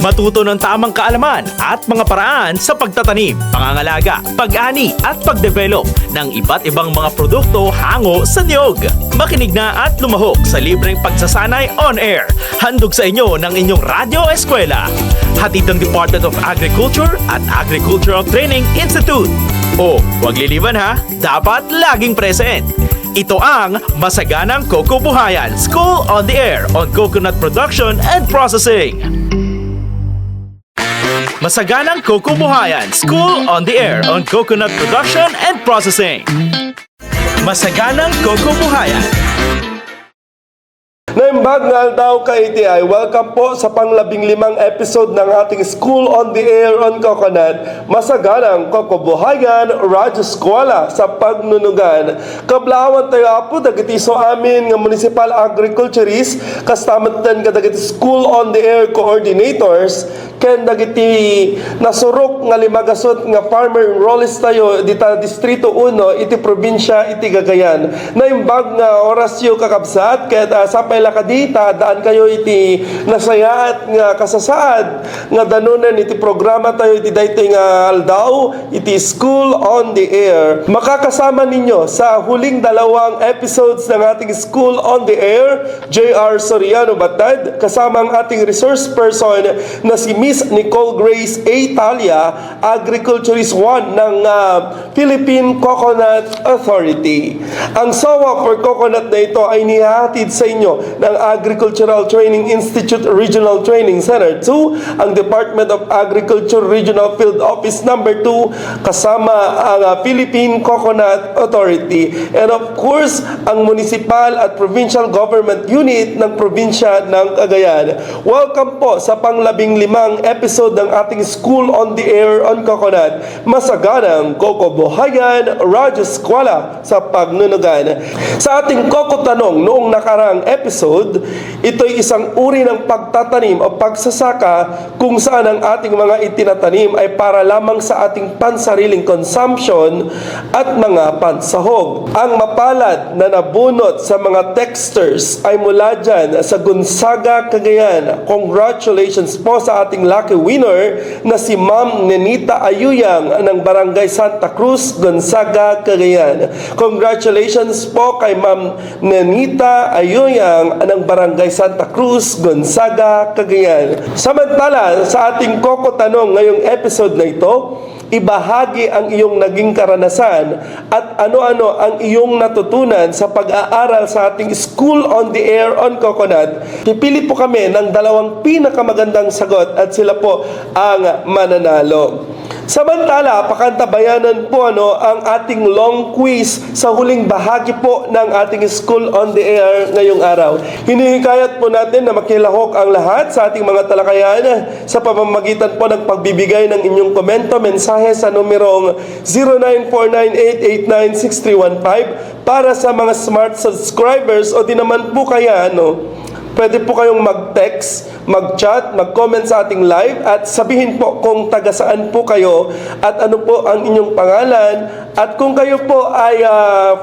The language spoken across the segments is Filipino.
Matuto ng tamang kaalaman at mga paraan sa pagtatanim, pangangalaga, pag-ani at pagdevelop ng iba't ibang mga produkto hango sa niyog. Makinig na at lumahok sa libreng pagsasanay on air. Handog sa inyo ng inyong Radyo Eskwela. Hatid ng Department of Agriculture at Agricultural Training Institute. O, huwag liliban ha, dapat laging present. Ito ang Masaganang Kokobuhayan School on the Air on Coconut Production and Processing. Masaganang Kokobuhayan School on the Air on Coconut Production and Processing. Masaganang Kokobuhayan. Naimbag nga daw ka ATI, welcome po sa pang-15 episode ng ating School on the Air on Coconut, Masaganang Kokobuhayan, Radyo Eskwela sa Pagnunugan. Kablawan tayo apo, dagiti so amin nga Municipal Agriculturist, kastamatan ka dagiti School on the Air Coordinators, ken dagiti nasurok nga limagasot nga farmer enrollees tayo dita Distrito 1, iti probinsya, iti Cagayan. Naimbag nga orasyo kakabsat, ket sapay lakadita, daan kayo iti nasayaat nga kasasaad nga danunan iti programa tayo iti daytoy nga aldaw iti School on the Air. Makakasama ninyo sa huling dalawang episodes ng ating School on the Air, J.R. Soriano Batad, kasama ang ating resource person na si Miss Nicole Grace A. Talia, Agriculturist 1 ng Philippine Coconut Authority. Ang SOA for Coconut na ito ay nihatid sa inyo ng Agricultural Training Institute Regional Training Center 2, ang Department of Agriculture Regional Field Office number 2, kasama ang Philippine Coconut Authority, and of course, ang municipal at provincial government unit ng probinsya ng Cagayan. Welcome po sa pang-15 episode ng ating School on the Air on Coconut, Masaganang Kokobuhayan, Radyo Eskwela sa Pagnunugan. Sa ating kokotanong noong nakarang episode, ito'y isang uri ng pagtatanim o pagsasaka kung saan ang ating mga itinatanim ay para lamang sa ating pansariling consumption at mga pansahog. Ang mapalad na nabunot sa mga texters ay mula dyan sa Gonzaga, Cagayan. Congratulations po sa ating lucky winner na si Ma'am Nenita Ayuyang ng Barangay Santa Cruz, Gonzaga, Cagayan. Congratulations po kay Ma'am Nenita Ayuyang ng Barangay Santa Cruz, Gonzaga, Cagayan. Samantala, sa ating kokotanong ngayong episode na ito, ibahagi ang iyong naging karanasan at ano-ano ang iyong natutunan sa pag-aaral sa ating School on the Air on Coconut. Pipili po kami ng dalawang pinakamagandang sagot at sila po ang mananalo. Samantala, pakantabayanan po ang ating long quiz sa huling bahagi po ng ating School on the Air ngayong araw. Hinihikayat po natin na makilahok ang lahat sa ating mga talakayan sa pamamagitan po ng pagbibigay ng inyong komento, mensahe sa numerong 0949889631 para sa mga smart subscribers o di naman po kaya pwede po kayong mag-text, mag-chat, mag-comment sa ating live at sabihin po kung taga saan po kayo at ano po ang inyong pangalan at kung kayo po ay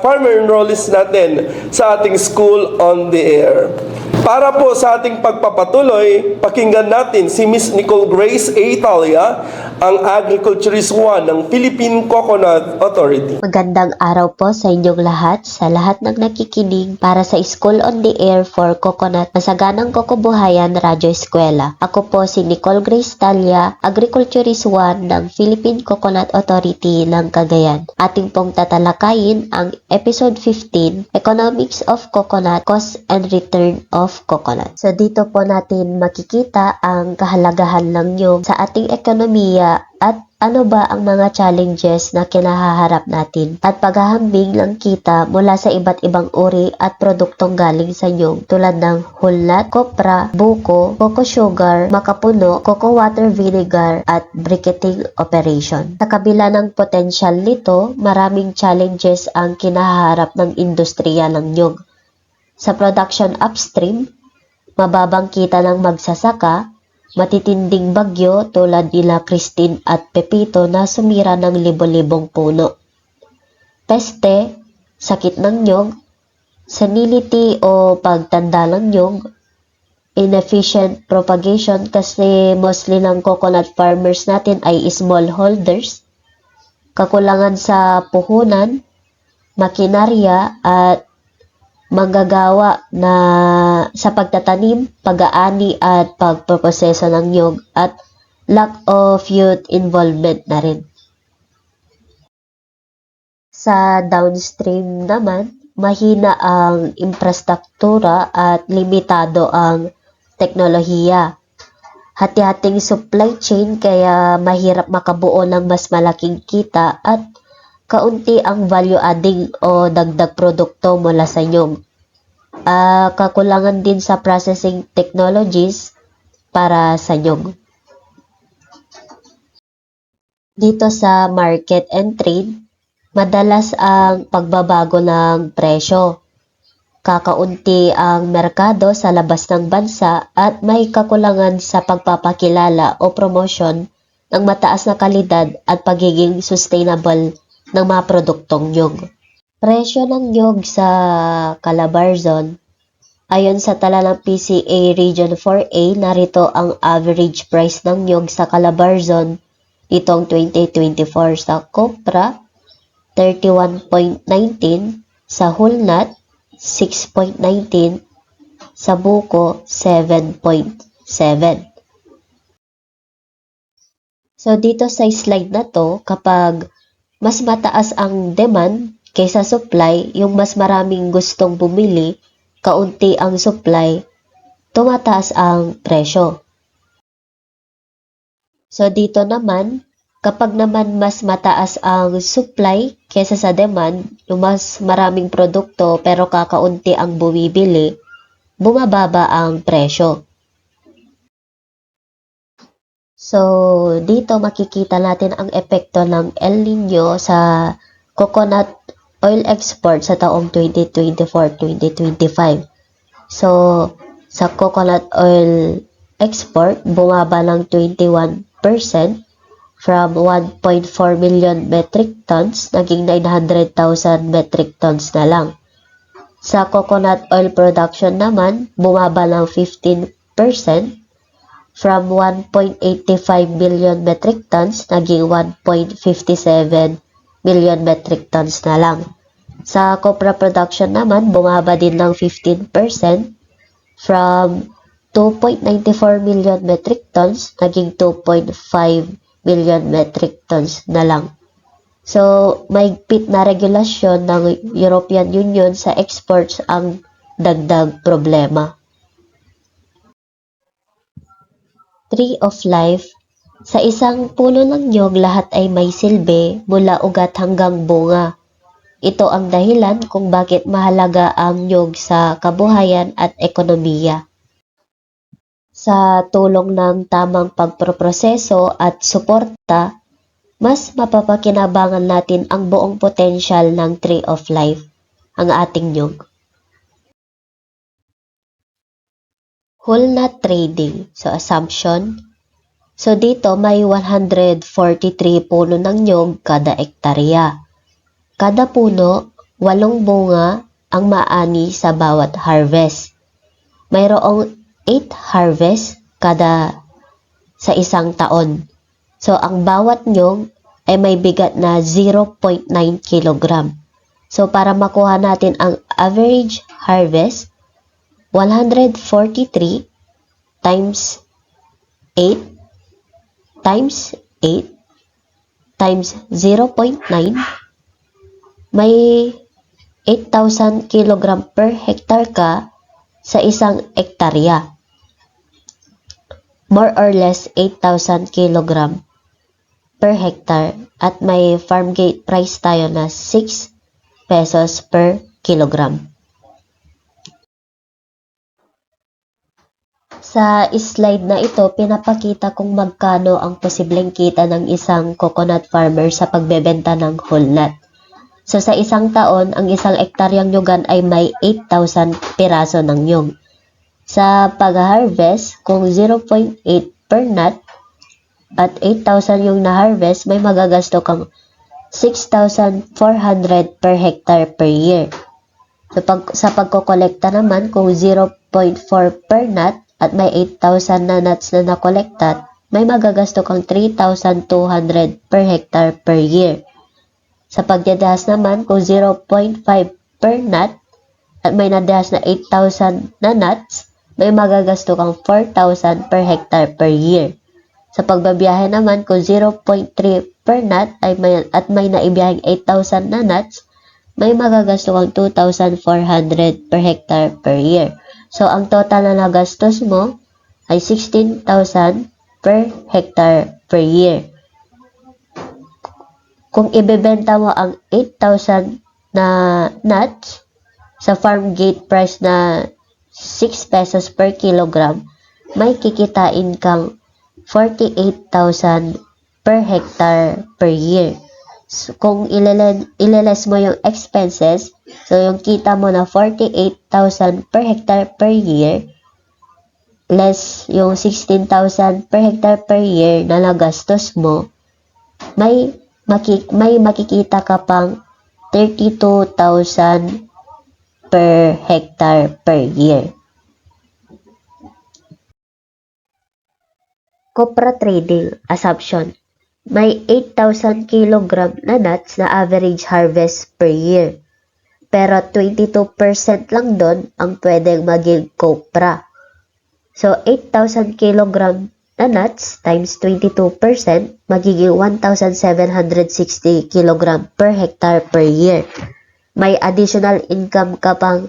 farmer enrollees natin sa ating School on the Air. Para po sa ating pagpapatuloy, pakinggan natin si Miss Nicole Grace A. Talia, ang Agriculturist 1 ng Philippine Coconut Authority. Magandang araw po sa inyong lahat, sa lahat ng nakikinig para sa School on the Air for Coconut, Masaganang Kokobuhayan, Radyo Eskwela. Ako po si Nicole Grace Talia, Agriculturist 1 ng Philippine Coconut Authority ng Cagayan. Ating pong tatalakayin ang Episode 15, Economics of Coconut, Cost and Return of Coconut. So dito po natin makikita ang kahalagahan ng nyug sa ating ekonomiya at ano ba ang mga challenges na kinahaharap natin at paghahambing ng kita mula sa iba't ibang uri at produktong galing sa nyug tulad ng hulnat, kopra, buko, cocoa sugar, makapuno, cocoa water vinegar at briquetting operation. Sa kabila ng potensyal nito, maraming challenges ang kinahaharap ng industriya ng nyug. Sa production upstream, mababang kita ng magsasaka, matitinding bagyo tulad nila Christine at Pepito na sumira ng libo-libong puno. Peste, sakit ng nyug, senility o pagtanda ng nyug, inefficient propagation kasi mostly ng coconut farmers natin ay smallholders, kakulangan sa puhunan, makinarya at manggagawa na sa pagtatanim, pag-aani at pagproproseso ng niyog at lack of youth involvement na rin. Sa downstream naman, mahina ang infrastruktura at limitado ang teknolohiya. Hati-hating supply chain kaya mahirap makabuo ng mas malaking kita at kaunti ang value adding o dagdag produkto mula sa nyog. Kakulangan din sa processing technologies para sa nyog. Dito sa market and trade, madalas ang pagbabago ng presyo. Kakaunti ang merkado sa labas ng bansa at may kakulangan sa pagpapakilala o promotion ng mataas na kalidad at pagiging sustainable ng mga produktong nyog. Presyo ng nyog sa Calabarzon. Ayon sa tala ng PCA Region 4A, narito ang average price ng nyog sa Calabarzon nitong 2024 sa Copra 31.19, sa Hulnat 6.19, sa Buko 7.7. So dito sa slide na to, kapag mas mataas ang demand kaysa supply, yung mas maraming gustong bumili, kaunti ang supply, tumataas ang presyo. So dito naman, kapag naman mas mataas ang supply kaysa sa demand, yung mas maraming produkto pero kakaunti ang bumibili, bumababa ang presyo. So, dito makikita natin ang epekto ng El Nino sa coconut oil export sa taong 2024-2025. So, sa coconut oil export, bumaba ng 21% from 1.4 million metric tons, naging 900,000 metric tons na lang. Sa coconut oil production naman, bumaba ng 15% from 1.85 million metric tons, naging 1.57 million metric tons na lang. Sa copra production naman, bumaba din ng 15% from 2.94 million metric tons, naging 2.5 million metric tons na lang. So, mahigpit na regulasyon ng European Union sa exports ang dagdag problema. Tree of Life. Sa isang puno ng nyog, lahat ay may silbi mula ugat hanggang bunga. Ito ang dahilan kung bakit mahalaga ang nyog sa kabuhayan at ekonomiya. Sa tulong ng tamang pagproproseso at suporta, mas mapapakinabangan natin ang buong potensyal ng Tree of Life, ang ating nyog. Hulnat trading. So, assumption. So, dito may 143 puno ng nyog kada ektarya. Kada puno, 8 bunga ang maani sa bawat harvest. Mayroong 8 harvest sa isang taon. So, ang bawat nyog ay may bigat na 0.9 kg. So, para makuha natin ang average harvest, 143 times 8 times 8 times 0.9, may 8,000 kg per hectare ka sa isang ektarya. More or less 8,000 kg per hectare at may farm gate price tayo na 6 pesos per kilogram. Sa slide na ito, pinapakita kung magkano ang posibleng kita ng isang coconut farmer sa pagbebenta ng hulnat. So sa isang taon, ang isang ektaryang nyugan ay may 8,000 piraso ng nyug. Sa pag-harvest, kung 0.8 per nut at 8,000 yung na-harvest, may magagasto kang 6,400 per hectare per year. So sa pagkokolekta naman, kung 0.4 per nut at may 8,000 na nuts na nakolekta, may magagasto kang 3,200 per hectare per year. Sa pagdadahas naman, kung 0.5 per nut at may nadahas na 8,000 na nuts, may magagasto kang 4,000 per hectare per year. Sa pagbabiyahe naman, kung 0.3 per nut at may naibiyaheng 8,000 na nuts, may magagasto kang 2,400 per hectare per year. So, ang total na nagastos mo ay 16,000 per hectare per year. Kung ibebenta mo ang 8,000 na nuts sa farm gate price na 6 pesos per kilogram, may kikitain kang 48,000 per hectare per year. So, kung ileles mo yung expenses, so yung kita mo na 48,000 per hectare per year, less yung 16,000 per hectare per year na nagastos mo, may makikita ka pang 32,000 per hectare per year. Copra trading assumption. May 8,000 kilogram na nuts na average harvest per year. Pero 22% lang doon ang pwedeng maging copra. So, 8,000 kilogram na nuts times 22% magiging 1,760 kilogram per hectare per year. May additional income ka pang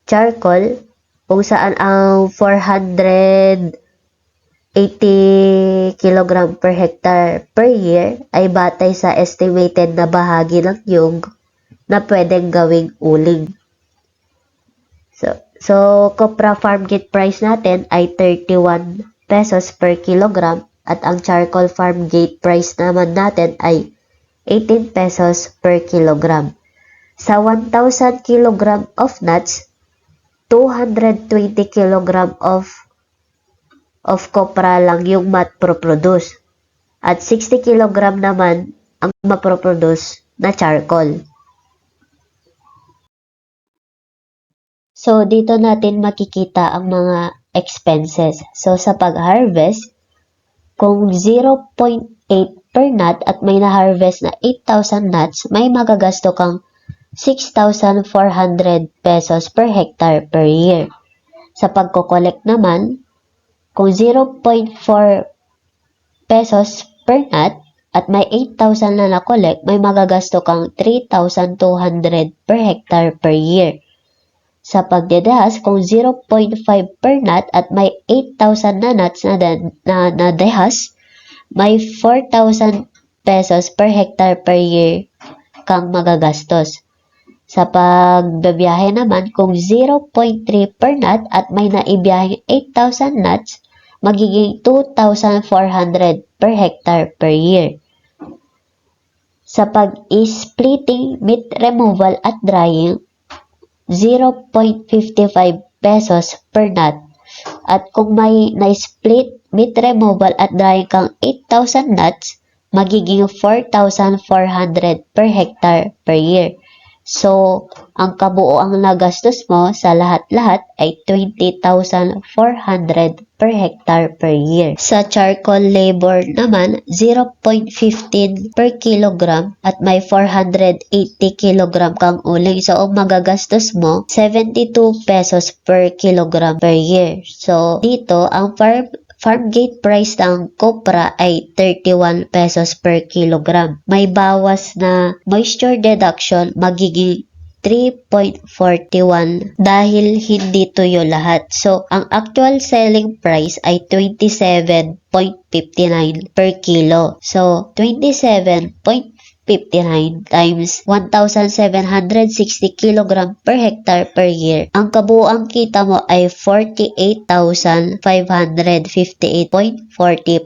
charcoal kung saan ang 480 kilogram per hectare per year ay batay sa estimated na bahagi ng nyug na pwedeng gawing uling. So copra farm gate price natin ay 31 pesos per kilogram at ang charcoal farm gate price naman natin ay 18 pesos per kilogram. Sa 1,000 kilogram of nuts, 220 kilogram of copra lang yung maproproduce at 60 kilogram naman ang maproproduce na charcoal. So, dito natin makikita ang mga expenses. So, sa pag-harvest, kung 0.8 per nut at may na-harvest na 8,000 nuts, may magagasto kang 6,400 pesos per hectare per year. Sa pagko-collect naman, kung 0.4 pesos per nut at may 8,000 na na-collect, may magagasto kang 3,200 per hectare per year. Sa pagdedahas, kung 0.5 per nut at may 8,000 na nuts na nadehas, may 4,000 pesos per hectare per year kang magagastos. Sa pagbabiyahe naman, kung 0.3 per nut at may naibiyaheng 8,000 nuts, magiging 2,400 per hectare per year. Sa pag-splitting, meat removal at drying, 0.55 pesos per nut. At kung may na-split, meat removal at drying kang 8,000 nuts, magiging 4,400 per hectare per year. So, ang kabuoang nagastos mo sa lahat-lahat ay 20,400 per hectare per year. Sa charcoal labor naman, 0.15 per kilogram at may 480 kilogram kang uling. So, ang magagastos mo, 72 pesos per kilogram per year. So, dito, ang farm gate price ng copra ay 31 pesos per kilogram. May bawas na moisture deduction, magiging 3.41 dahil hindi tuyo lahat. So, ang actual selling price ay 27.59 per kilo. So, 27.59 times 1,760 kilogram per hectare per year. Ang kabuuang kita mo ay 48,558.40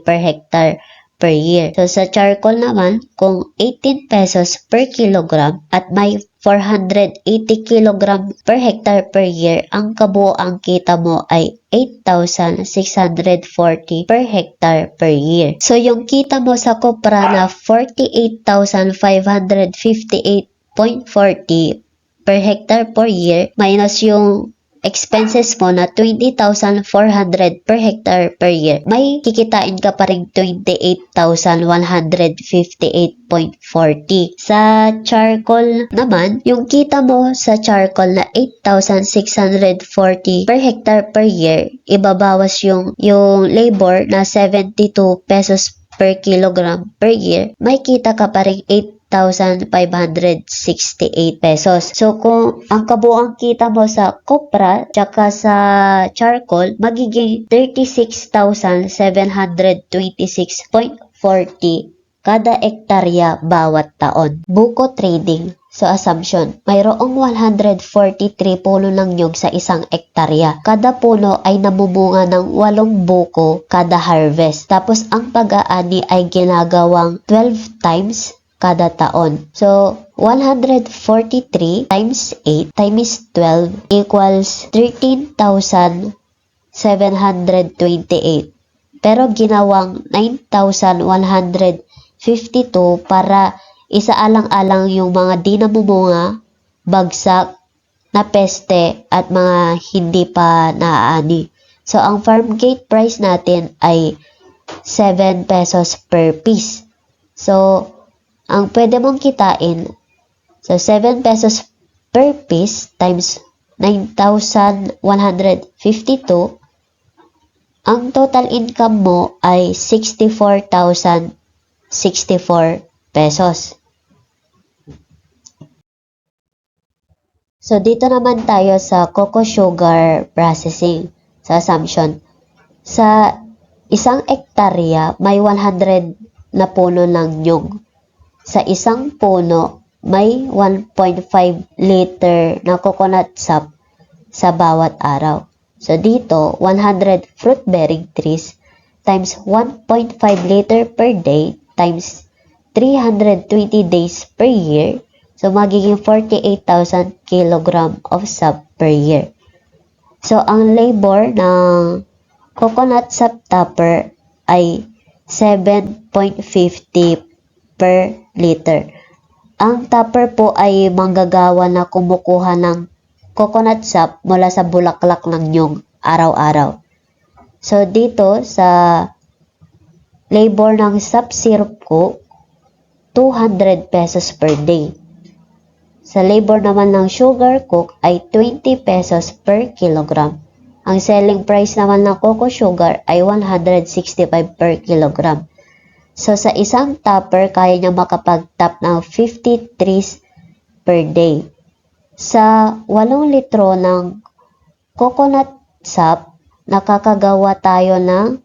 per hectare per year. So, sa charcoal naman, kung 18 pesos per kilogram at may 480 kilogram per hectare per year, ang kabuoang kita mo ay 8,640 per hectare per year. So, yung kita mo sa copra na 48,558.40 per hectare per year minus yung expenses mo na 20,400 per hectare per year, may kikitain ka pa rin 28,158.40. Sa charcoal naman, yung kita mo sa charcoal na 8,640 per hectare per year, ibabawas yung labor na 72 pesos per kilogram per year, may kita ka pa rin 8,568 pesos. So, kung ang kabuang kita mo sa kopra tsaka sa charcoal, magiging 36,726.40 kada ektarya bawat taon. Buko trading. So, assumption, mayroong 143 puno ng nyug sa isang ektarya. Kada puno ay namumunga ng 8 buko kada harvest. Tapos, ang pag-aani ay ginagawang 12 times kada taon. So, 143 times 8 times 12 equals 13,728. Pero ginawang 9,152 para isaalang-alang yung mga di namumunga, bagsak, na peste at mga hindi pa naaani. So, ang farm gate price natin ay 7 pesos per piece. So, ang pwede mong kitain, so 7 pesos per piece times 9,152, ang total income mo ay 64,064 pesos. So, dito naman tayo sa cocoa sugar processing. Sa assumption, sa isang ektarya, may 100 na puno ng nyug. Sa isang puno, may 1.5 liter na coconut sap sa bawat araw. So, dito, 100 fruit-bearing trees times 1.5 liter per day times 320 days per year. So, magiging 48,000 kilogram of sap per year. So, ang labor ng coconut sap topper ay 7.50 per liter. Ang topper po ay manggagawa na kumukuha ng coconut sap mula sa bulaklak ng nyug araw-araw. So, dito sa labor ng sap syrup ko, 200 pesos per day. Sa labor naman ng sugar cook ay 20 pesos per kilogram. Ang selling price naman ng cocoa sugar ay 165 per kilogram. So, sa isang topper, kaya niya makapag-top ng 50 trees per day. Sa 8 litro ng coconut sap, nakakagawa tayo ng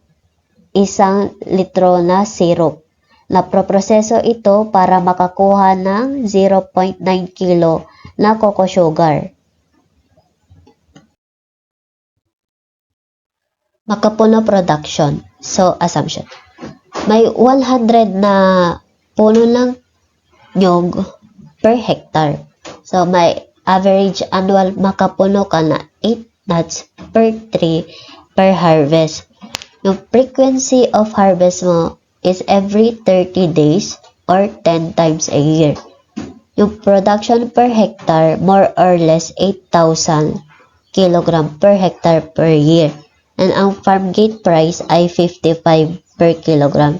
1 litro na syrup. Naproproseso ito para makakuha ng 0.9 kilo na cocoa sugar. Makapuno production. So, assumption. May 100 na puno ng nyug per hectare. So, may average annual makapuno ka na 8 nuts per tree per harvest. Yung frequency of harvest mo is every 30 days or 10 times a year. Yung production per hectare, more or less 8,000 kilogram per hectare per year. And ang farm gate price ay 55 per kilogram.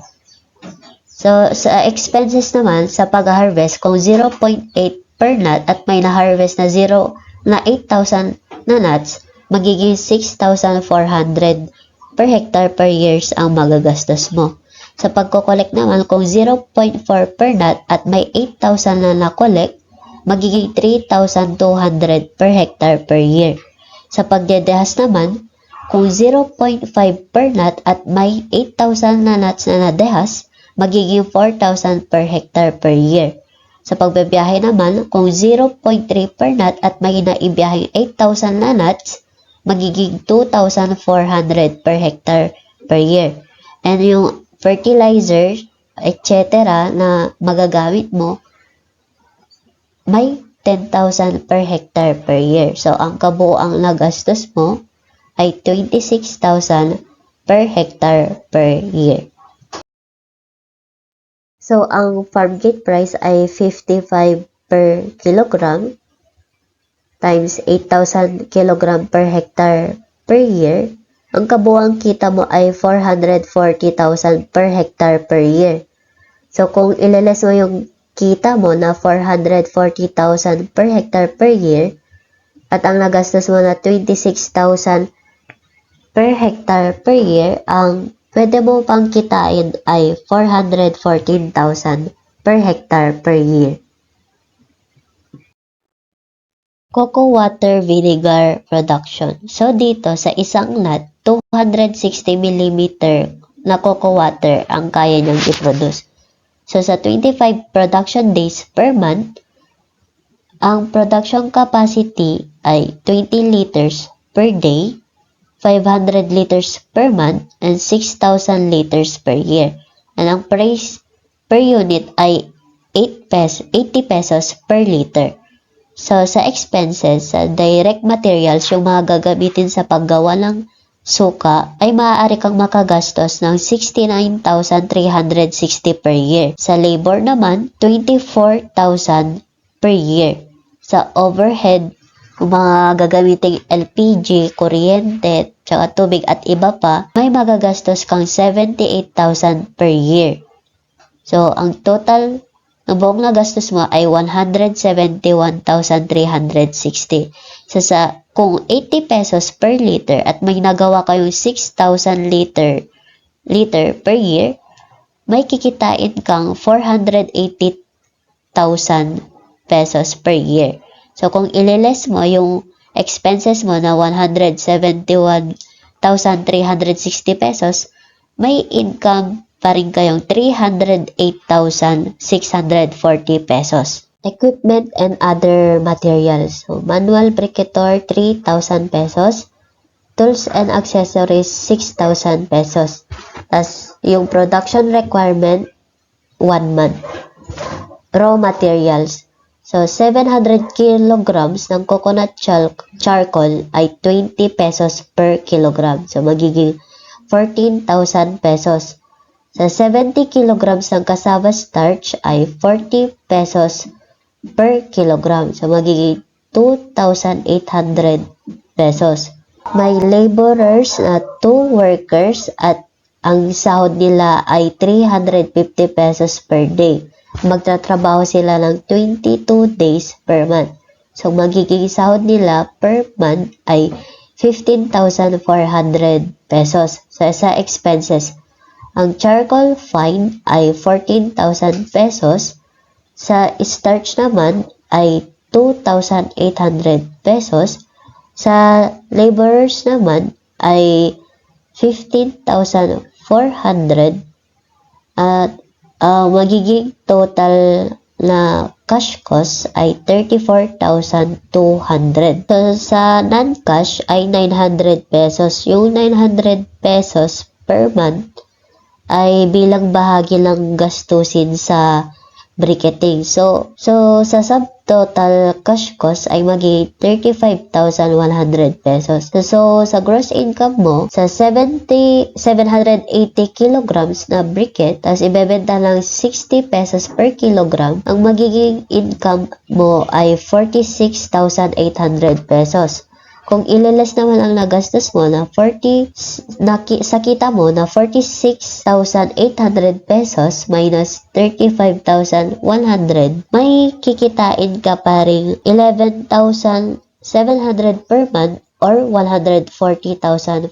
So, sa expenses naman, sa pag-harvest, kung 0.8 per nut at may na-harvest na 8,000 na nuts, magiging 6,400 per hectare per years ang magagastos mo. Sa pagko-collect naman, kung 0.4 per nut at may 8,000 na na-collect, magiging 3,200 per hectare per year. Sa pagdedehas naman, kung 0.5 per nut at may 8,000 na nuts na nadehas, magiging 4,000 per hectare per year. Sa pagbibiyahe naman, kung 0.3 per nut at may naibiyaheng 8,000 na nuts, magiging 2,400 per hectare per year. And yung fertilizer, etc. na magagamit mo, may 10,000 per hectare per year. So, ang kabuoang nagastos mo ay 26,000 per hectare per year. So, ang farm gate price ay 55 per kilogram. times 8,000 kg per hectare per year, ang kabuuang kita mo ay 440,000 per hectare per year. So kung ileles mo yung kita mo na 440,000 per hectare per year at ang nagastos mo na 26,000 per hectare per year, ang pwede mo pang kitain ay 414,000 per hectare per year. Cocoa water vinegar production. So dito sa isang lot, 260 mm na cocoa water ang kaya niyang i-produce. So sa 25 production days per month, ang production capacity ay 20 liters per day, 500 liters per month, and 6,000 liters per year. And ang price per unit ay 80 pesos per liter. So, sa expenses, sa direct materials, yung mga gagamitin sa paggawa ng suka, ay maaari kang makagastos ng 69,360 per year. Sa labor naman, 24,000 per year. Sa overhead, yung mga gagamiting LPG, kuryente, tsaka tubig at iba pa, may magagastos kang 78,000 per year. So, ang total ng buong nagastos mo ay 171,360. So, kung 80 pesos per liter at may nagawa kayong 6,000 liter per year, may kikitain kang 480,000 pesos per year. So, kung ililes mo yung expenses mo na 171,360 pesos, may income pa rin kayong 308,640 pesos. Equipment and other materials. So, manual briquetor, 3,000 pesos. Tools and accessories, 6,000 pesos. As yung production requirement, 1 month. Raw materials. So, 700 kilograms ng coconut charcoal ay 20 pesos per kilogram. So, magiging 14,000 pesos. Sa 70 kilograms ng cassava starch ay 40 pesos per kilogram. So, magiging 2,800 pesos. May laborers na 2 workers at ang sahod nila ay 350 pesos per day. Magtatrabaho sila ng 22 days per month. So, magiging sahod nila per month ay 15,400 pesos. So, sa expenses, ang charcoal fine ay 14,000 pesos. Sa starch naman ay 2,800 pesos. Sa laborers naman ay 15,400. At magiging total na cash cost ay 34,200. So, sa non-cash ay 900 pesos. Yung 900 pesos per month ay bilang bahagi ng gastusin sa briquetting. So sa subtotal cash cost ay magiging 35,100 pesos. So, sa gross income mo, sa 780 kilograms na briquette, tapos ibebenta ng 60 pesos per kilogram, ang magiging income mo ay 46,800 pesos. Kung ililes naman ang nagastos mo na sa kita mo na 46,800 pesos minus 35,100, may kikitain ka pa rin 11,700 per month or 140,400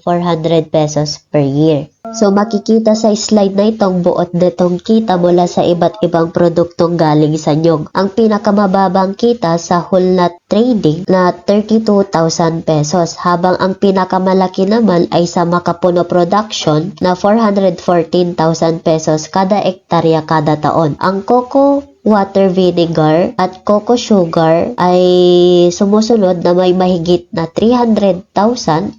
pesos per year. So, makikita sa slide na itong buot nitong kita mula sa iba't ibang produktong galing sa nyog. Ang pinakamababang kita sa whole nut trading na 32,000 pesos, habang ang pinakamalaki naman ay sa Makapuno production na 414,000 pesos kada ektarya kada taon. Ang cocoa water vinegar at cocoa sugar ay sumusunod na may mahigit na 300,000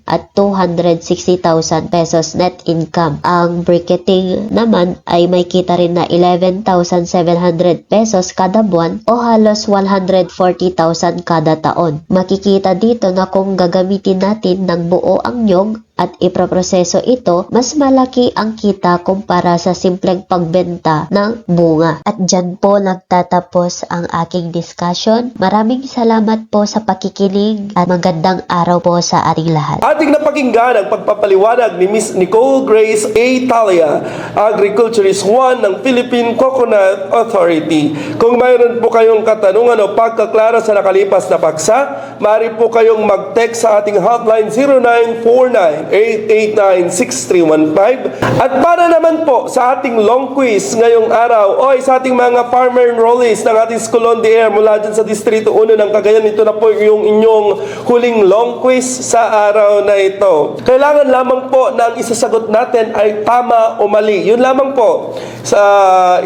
at 260,000 pesos net income. Ang briquetting naman ay may kita rin na 11,700 pesos kada buwan o halos 140,000 kada taon. Makikita dito na kung gagamitin natin ng buo ang nyog at iproproseso ito, mas malaki ang kita kumpara sa simpleng pagbenta ng bunga. At dyan po nagtatapos ang aking discussion. Maraming salamat po sa pakikinig at magandang araw po sa ating lahat. Ating napakinggan ang pagpapaliwanag ni Miss Nicole Grace A. Talia, Agriculturist 1 ng Philippine Coconut Authority. Kung mayroon po kayong katanungan o pagkaklara sa nakalipas na paksa, maaari po kayong mag-text sa ating hotline 0949-889-6315. At para naman po sa ating long quiz ngayong araw o sa ating mga farmer enrollees ng ating School on the Air mula dyan sa Distrito 1 ng Cagayan, ito na po yung inyong huling long quiz sa araw na ito. Kailangan lamang po na ang isasagot natin ay tama o mali. Yun lamang po.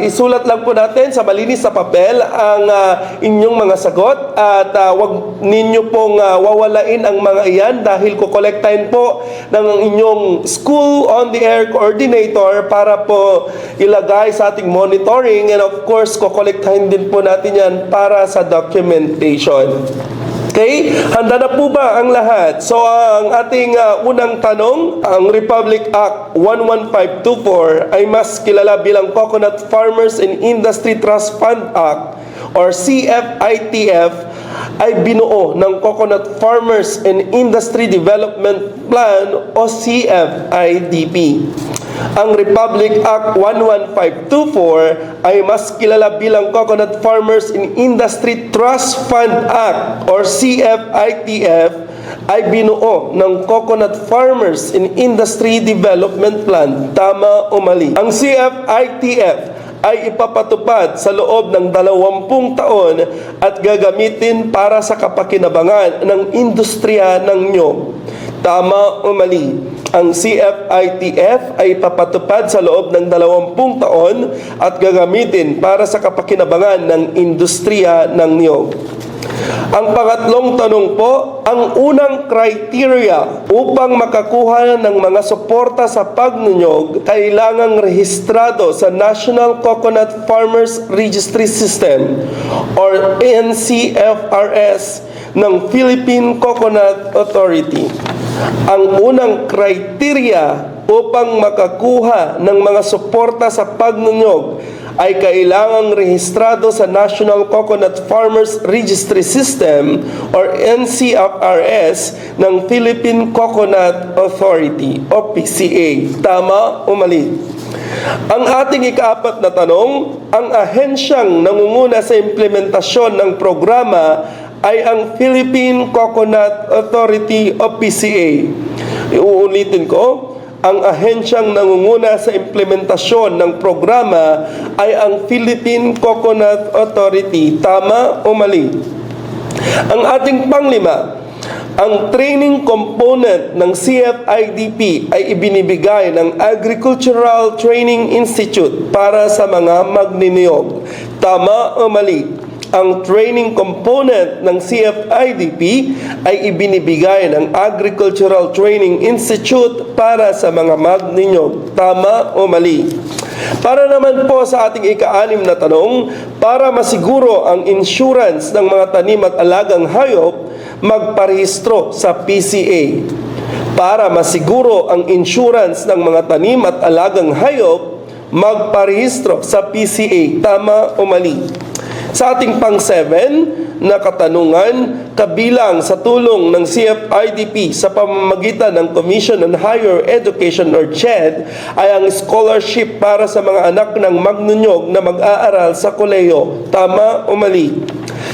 Isulat lang po natin sa malinis na papel ang inyong mga sagot at wag ninyo pong wawalain ang mga iyan dahil kukolektahin po ng inyong School on the Air coordinator para po ilagay sa ating monitoring, and of course kukolektahin din po natin yan para sa documentation. Okay? Handa na po ba ang lahat? So, ang ating unang tanong, ang Republic Act 11524 ay mas kilala bilang Coconut Farmers and Industry Trust Fund Act or CFITF ay binuo ng Coconut Farmers and Industry Development Plan o CFIDP. Ang Republic Act 11524 ay mas kilala bilang Coconut Farmers and Industry Trust Fund Act or CFITF ay binuo ng Coconut Farmers and Industry Development Plan. Tama o mali? Ang CFITF ay ipapatupad sa loob ng 20 taon at gagamitin para sa kapakinabangan ng industriya ng nyog. Tama o mali? Ang CFITF ay papatupad sa loob ng 20 taon at gagamitin para sa kapakinabangan ng industriya ng niyog. Ang pangatlong tanong po, ang unang criteria upang makakuha ng mga suporta sa pagnunyog, kailangang rehistrado sa National Coconut Farmers Registry System or NCFRS ng Philippine Coconut Authority. Ang unang criteria upang makakuha ng mga suporta sa pagnunyog ay kailangang rehistrado sa National Coconut Farmers Registry System or NCFRS ng Philippine Coconut Authority o PCA. Tama o mali? Ang ating ikaapat na tanong, ang ahensyang nangunguna sa implementasyon ng programa ay ang Philippine Coconut Authority o PCA. Iuulitin ko, ang ahensyang nangunguna sa implementasyon ng programa ay ang Philippine Coconut Authority. Tama o mali? Ang ating panglima, ang training component ng CFIDP ay ibinibigay ng Agricultural Training Institute para sa mga magniniyog. Tama o mali? Ang training component ng CFIDP ay ibinibigay ng Agricultural Training Institute para sa mga magninyog. Tama o mali? Para naman po sa ating ika-6 na tanong, para masiguro ang insurance ng mga tanim at alagang hayop, magparehistro sa PCA. Para masiguro ang insurance ng mga tanim at alagang hayop, magparehistro sa PCA. Tama o mali? Sa ating pang-7 na katanungan, kabilang sa tulong ng CFIDP sa pamamagitan ng Commission on Higher Education or CHED ay ang scholarship para sa mga anak ng magnunyog na mag-aaral sa kolehiyo. Tama o mali?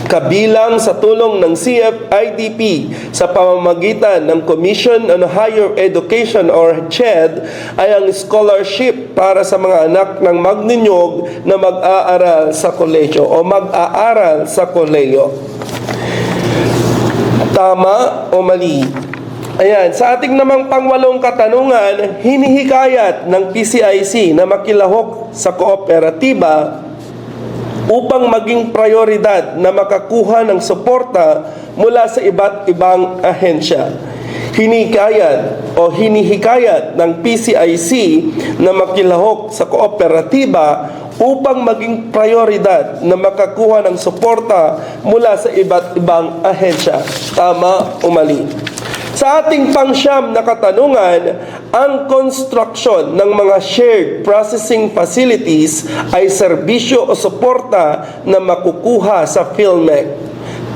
Kabilang sa tulong ng CFIDP sa pamamagitan ng Commission on Higher Education or CHED ay ang scholarship para sa mga anak ng magnunyog na mag-aaral sa kolehiyo o mag-aaral sa kolehiyo. Tama o mali? Ayan, sa ating namang pangwalong katanungan, hinihikayat ng PCIC na makilahok sa kooperatiba upang maging prioridad na makakuha ng suporta mula sa iba't ibang ahensya. Hinihikayat ng PCIC na makilahok sa kooperatiba upang maging prioridad na makakuha ng suporta mula sa iba't ibang ahensya. Tama o mali? Sa ating pangsyam na katanungan, ang construction ng mga shared processing facilities ay serbisyo o suporta na makukuha sa PhilMec.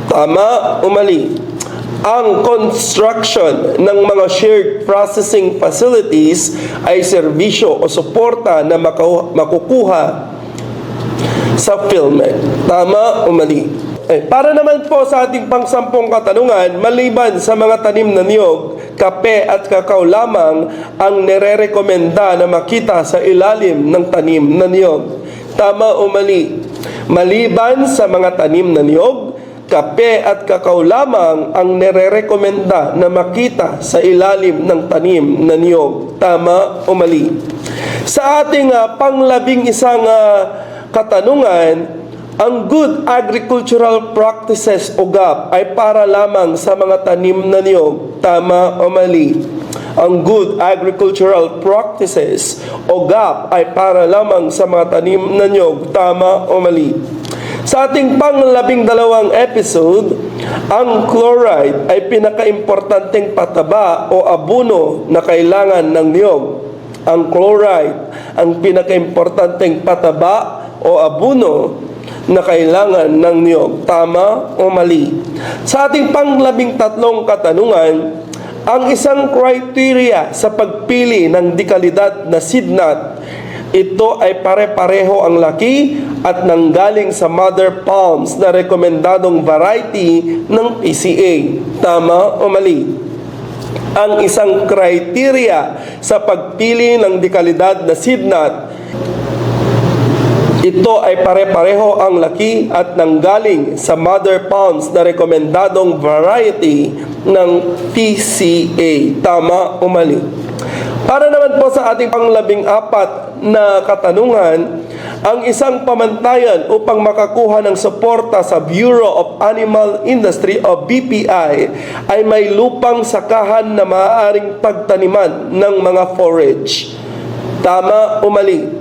Tama o mali? Ang construction ng mga shared processing facilities ay serbisyo o suporta na makukuha sa PhilMec. Tama o mali? Para naman po sa ating pangsampung katanungan, maliban sa mga tanim na niyog, kape at kakao lamang ang nire-rekomenda na makita sa ilalim ng tanim na niyog. Tama o mali? Maliban sa mga tanim na niyog, kape at kakao lamang ang nire-rekomenda na makita sa ilalim ng tanim na niyog. Tama o mali? Sa ating panglabing isang katanungan, ang Good Agricultural Practices o GAP ay para lamang sa mga tanim na niyog. Tama o mali? Ang Good Agricultural Practices o GAP ay para lamang sa mga tanim na niyog. Tama o mali? Sa ating panglabing-dalawang episode, ang chloride ay pinakaimportanteng pataba o abono na kailangan ng niyog. Ang chloride ang pinakaimportanteng pataba o abono na kailangan ng niyog. Tama o mali? Sa ating panglabing-tatlong katanungan, ang isang criteria sa pagpili ng dekalidad na seednut, ito ay pare-pareho ang laki at nanggaling sa mother palms na rekomendadong variety ng PCA. Tama o mali? Ang isang criteria sa pagpili ng dekalidad na seednut, ito ay pare-pareho ang laki at nanggaling sa mother palms na rekomendadong variety ng PCA. Tama o mali? Para naman po sa ating panglabing-apat na katanungan, ang isang pamantayan upang makakuha ng suporta sa Bureau of Animal Industry o BPI ay may lupang sakahan na maaaring pagtaniman ng mga forage. Tama o mali?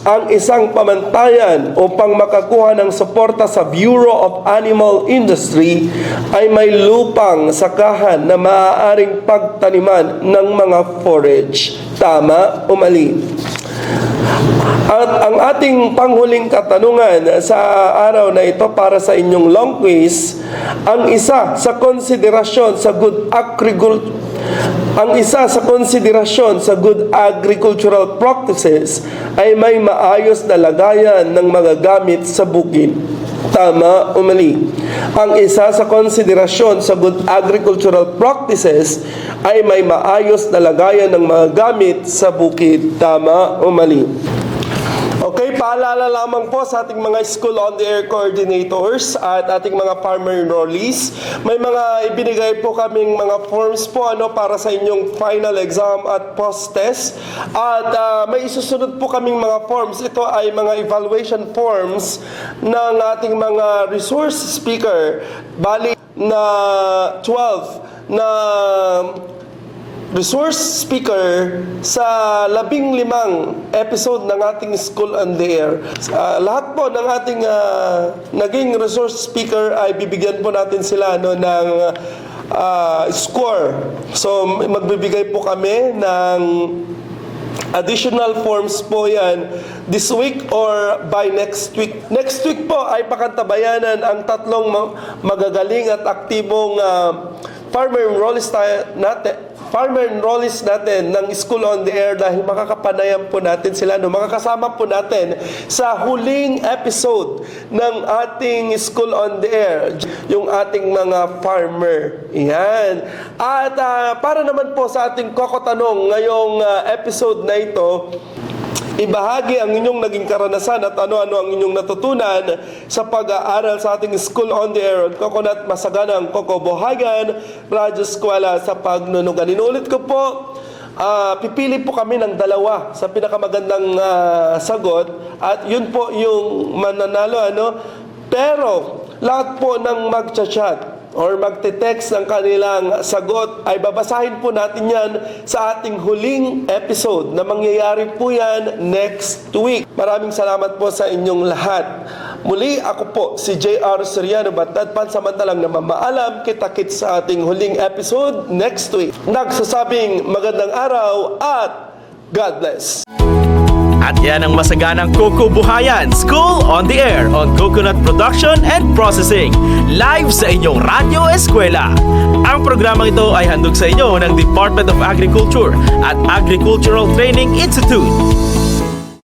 Ang isang pamantayan upang makakuha ng suporta sa Bureau of Animal Industry ay may lupang sakahan na maaaring pagtaniman ng mga forage. Tama o mali? At ang ating panghuling katanungan sa araw na ito para sa inyong long quiz, ang isa sa konsiderasyon sa good agricultural practices ay may maayos na lagayan ng mga gamit sa bukid. Tama o mali? Ang isa sa konsiderasyon sa good agricultural practices ay may maayos na lagayan ng mga gamit sa bukid. Tama o mali? Okay, paalala lamang po sa ating mga School on the Air coordinators at ating mga farmer enrollees. May mga ibinigay po kaming mga forms po para sa inyong final exam at post-test. At may isusunod po kaming mga forms. Ito ay mga evaluation forms ng ating mga resource speaker. Bali na 12 na resource speaker sa 15 episode ng ating School on the Air. Lahat po ng ating naging resource speaker ay bibigyan po natin sila ng score. So magbibigay po kami ng additional forms po yan this week or by next week. Next week po ay pakantabayanan ang tatlong magagaling at aktibong farmer enrollees natin ng School on the Air dahil makakapanayam po natin sila, makakasama po natin sa huling episode ng ating School on the Air, yung ating mga farmer. Yan. At para naman po sa ating kokotanong ngayong episode na ito, ibahagi ang inyong naging karanasan at ano-ano ang inyong natutunan sa pag-aaral sa ating School on the Air on Coconut Masaganang Kokobohagan Radyo Eskwela sa Pagnunugan. Inulit ko po, pipili po kami ng dalawa sa pinakamagandang sagot at yun po yung mananalo. Pero lahat po ng magchat-chat or magte-text ng kanilang sagot ay babasahin po natin yan sa ating huling episode na mangyayari po yan next week. Maraming salamat po sa inyong lahat. Muli, ako po si J.R. Soriano Batad, pansamantalang namamaalam, kita-kits sa ating huling episode next week. Nagsasabing magandang araw at God bless. At yan ang masaganang Coco Buhayan School on the Air on Coconut Production and Processing. Live sa inyong Radyo Eskwela. Ang programang ito ay handog sa inyo ng Department of Agriculture at Agricultural Training Institute.